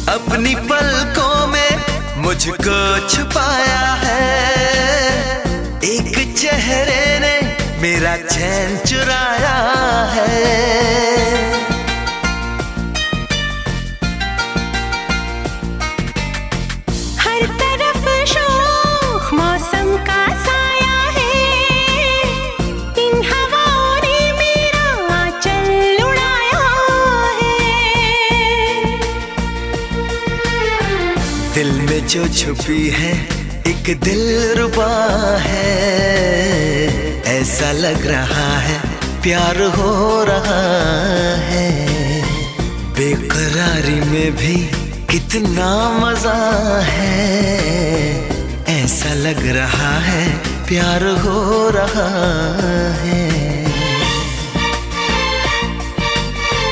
अपनी पलकों में मुझको छुपाया है। एक चेहरे ने मेरा चैन चुराया है। हर तरफ शोख मौसम का साया है। इन हवाओं ने मेरा आंचल उड़ाया है। दिल में जो छुपी है एक दिलरुबा है। ऐसा लग रहा है प्यार हो रहा है। बेकरारी में भी कितना मजा है। ऐसा लग रहा है प्यार हो रहा है।